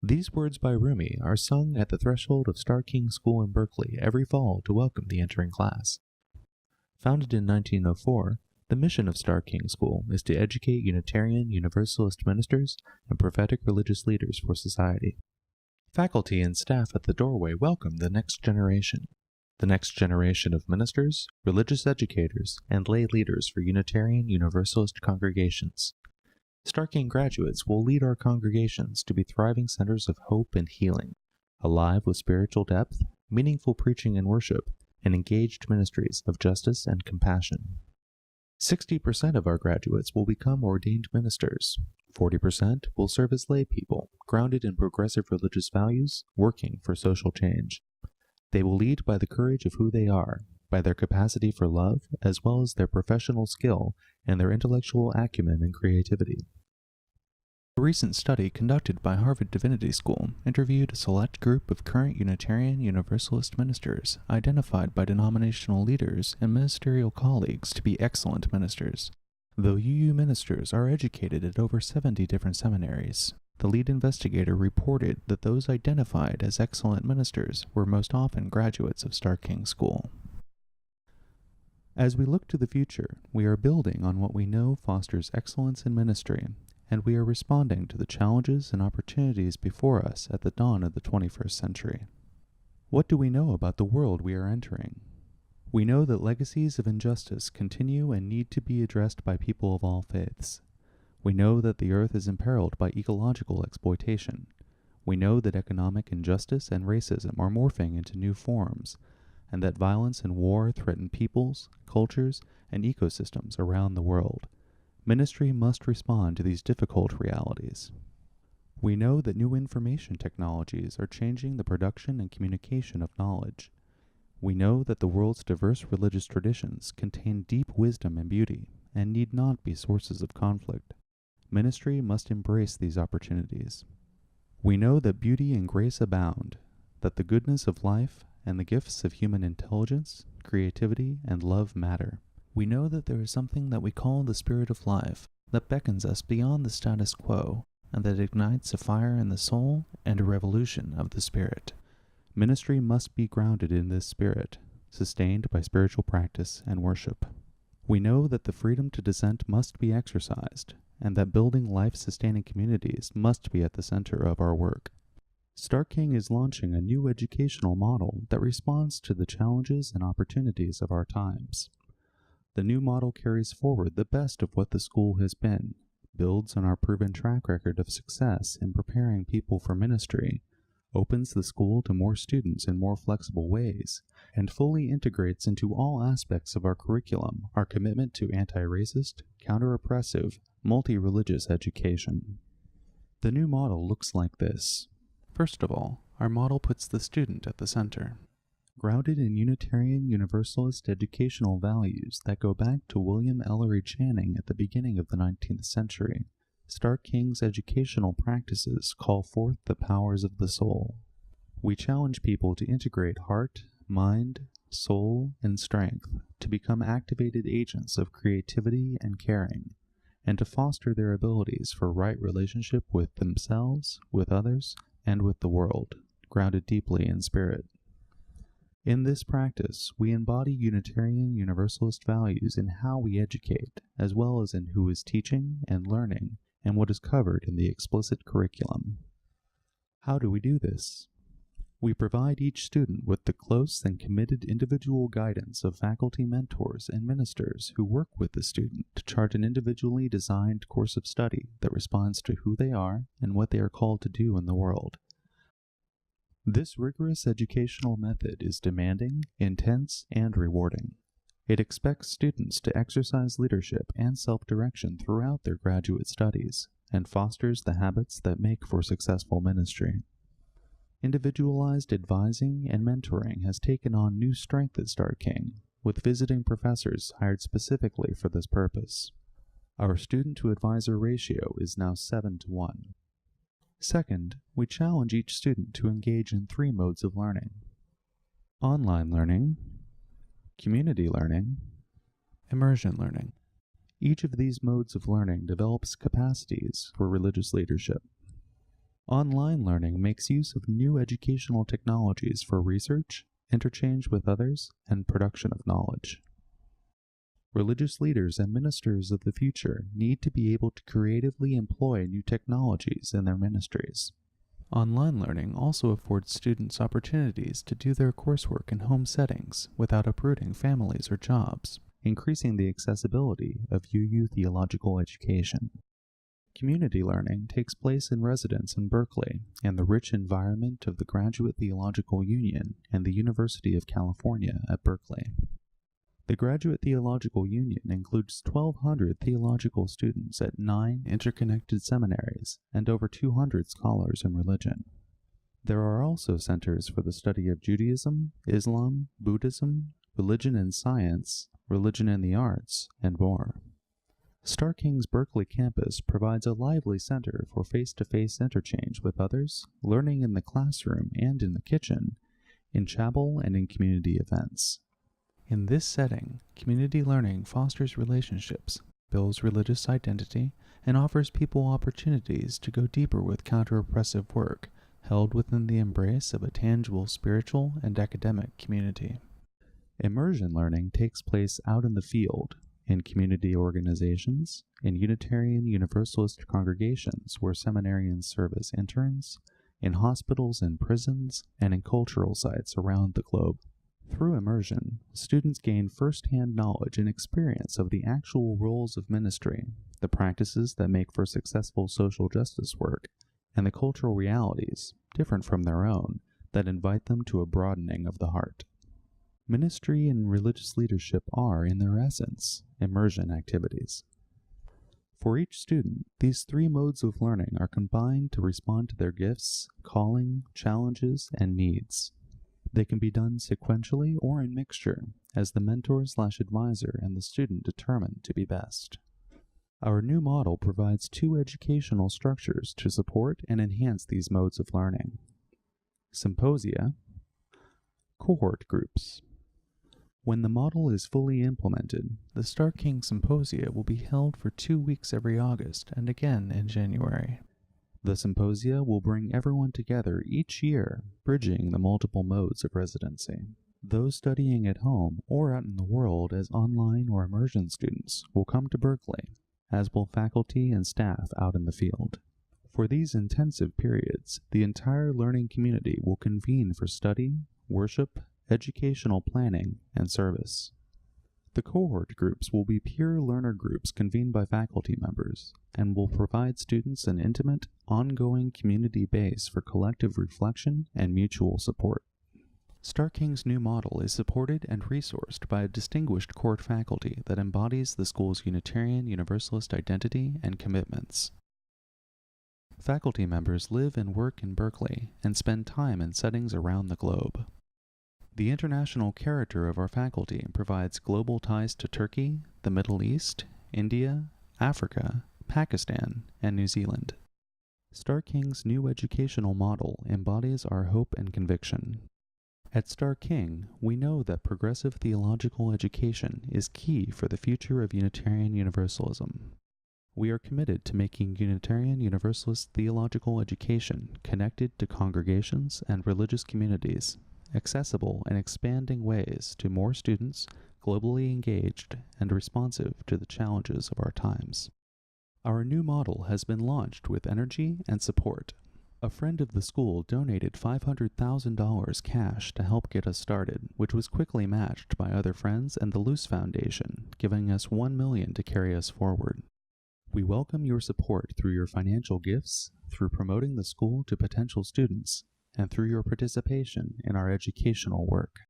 These words by Rumi are sung at the threshold of Starr King School in Berkeley every fall to welcome the entering class. Founded in 1904, the mission of Starr King School is to educate Unitarian Universalist ministers and prophetic religious leaders for society. Faculty and staff at the doorway welcome the next generation of ministers, religious educators, and lay leaders for Unitarian Universalist congregations. Starr King graduates will lead our congregations to be thriving centers of hope and healing, alive with spiritual depth, meaningful preaching and worship, and engaged ministries of justice and compassion. 60% of our graduates will become ordained ministers. 40% will serve as lay people, grounded in progressive religious values, working for social change. They will lead by the courage of who they are, by their capacity for love, as well as their professional skill and their intellectual acumen and creativity. A recent study conducted by Harvard Divinity School interviewed a select group of current Unitarian Universalist ministers identified by denominational leaders and ministerial colleagues to be excellent ministers. Though UU ministers are educated at over 70 different seminaries, the lead investigator reported that those identified as excellent ministers were most often graduates of Starr King School. As we look to the future, we are building on what we know fosters excellence in ministry, and we are responding to the challenges and opportunities before us at the dawn of the 21st century. What do we know about the world we are entering? We know that legacies of injustice continue and need to be addressed by people of all faiths. We know that the earth is imperiled by ecological exploitation. We know that economic injustice and racism are morphing into new forms, and that violence and war threaten peoples, cultures, and ecosystems around the world. Ministry must respond to these difficult realities. We know that new information technologies are changing the production and communication of knowledge. We know that the world's diverse religious traditions contain deep wisdom and beauty and need not be sources of conflict. Ministry must embrace these opportunities. We know that beauty and grace abound, that the goodness of life and the gifts of human intelligence, creativity, and love matter. We know that there is something that we call the spirit of life that beckons us beyond the status quo and that ignites a fire in the soul and a revolution of the spirit. Ministry must be grounded in this spirit, sustained by spiritual practice and worship. We know that the freedom to dissent must be exercised, and that building life-sustaining communities must be at the center of our work. Starr King is launching a new educational model that responds to the challenges and opportunities of our times. The new model carries forward the best of what the school has been, builds on our proven track record of success in preparing people for ministry, opens the school to more students in more flexible ways, and fully integrates into all aspects of our curriculum our commitment to anti-racist, counter-oppressive, multi-religious education. The new model looks like this. First of all, our model puts the student at the center. Grounded in Unitarian Universalist educational values that go back to William Ellery Channing at the beginning of the 19th century, Starr King's educational practices call forth the powers of the soul. We challenge people to integrate heart, mind, soul, and strength to become activated agents of creativity and caring, and to foster their abilities for right relationship with themselves, with others, and with the world, grounded deeply in spirit. In this practice, we embody Unitarian Universalist values in how we educate, as well as in who is teaching and learning, and what is covered in the explicit curriculum. How do we do this? We provide each student with the close and committed individual guidance of faculty mentors and ministers who work with the student to chart an individually designed course of study that responds to who they are and what they are called to do in the world. This rigorous educational method is demanding, intense, and rewarding. It expects students to exercise leadership and self-direction throughout their graduate studies, and fosters the habits that make for successful ministry. Individualized advising and mentoring has taken on new strength at Starr King, with visiting professors hired specifically for this purpose. Our student-to-advisor ratio is now 7-to-1. Second, we challenge each student to engage in 3 modes of learning: online learning, community learning, immersion learning. Each of these modes of learning develops capacities for religious leadership. Online learning makes use of new educational technologies for research, interchange with others, and production of knowledge. Religious leaders and ministers of the future need to be able to creatively employ new technologies in their ministries. Online learning also affords students opportunities to do their coursework in home settings without uprooting families or jobs, increasing the accessibility of UU theological education. Community learning takes place in residence in Berkeley and the rich environment of the Graduate Theological Union and the University of California at Berkeley. The Graduate Theological Union includes 1,200 theological students at 9 interconnected seminaries and over 200 scholars in religion. There are also centers for the study of Judaism, Islam, Buddhism, religion and science, religion and the arts, and more. Starr King's Berkeley campus provides a lively center for face-to-face interchange with others, learning in the classroom and in the kitchen, in chapel and in community events. In this setting, community learning fosters relationships, builds religious identity, and offers people opportunities to go deeper with counter-oppressive work, held within the embrace of a tangible spiritual and academic community. Immersion learning takes place out in the field, in community organizations, in Unitarian Universalist congregations where seminarians serve as interns, in hospitals and prisons, and in cultural sites around the globe. Through immersion, students gain first-hand knowledge and experience of the actual roles of ministry, the practices that make for successful social justice work, and the cultural realities, different from their own, that invite them to a broadening of the heart. Ministry and religious leadership are, in their essence, immersion activities. For each student, these three modes of learning are combined to respond to their gifts, calling, challenges, and needs. They can be done sequentially or in mixture, as the mentor/advisor and the student determine to be best. Our new model provides 2 educational structures to support and enhance these modes of learning: symposia, cohort groups. When the model is fully implemented, the Starr King Symposia will be held for 2 weeks every August and again in January. The symposia will bring everyone together each year, bridging the multiple modes of residency. Those studying at home or out in the world as online or immersion students will come to Berkeley, as will faculty and staff out in the field. For these intensive periods, the entire learning community will convene for study, worship, educational planning, and service. The cohort groups will be peer learner groups convened by faculty members and will provide students an intimate, ongoing community base for collective reflection and mutual support. Starr King's new model is supported and resourced by a distinguished court faculty that embodies the school's Unitarian Universalist identity and commitments. Faculty members live and work in Berkeley and spend time in settings around the globe. The international character of our faculty provides global ties to Turkey, the Middle East, India, Africa, Pakistan, and New Zealand. Starr King's new educational model embodies our hope and conviction. At Starr King, we know that progressive theological education is key for the future of Unitarian Universalism. We are committed to making Unitarian Universalist theological education connected to congregations and religious communities, accessible in expanding ways to more students, globally engaged and responsive to the challenges of our times. Our new model has been launched with energy and support. A friend of the school donated $500,000 cash to help get us started, which was quickly matched by other friends and the Luce Foundation, giving us $1 million to carry us forward. We welcome your support through your financial gifts, through promoting the school to potential students, and through your participation in our educational work.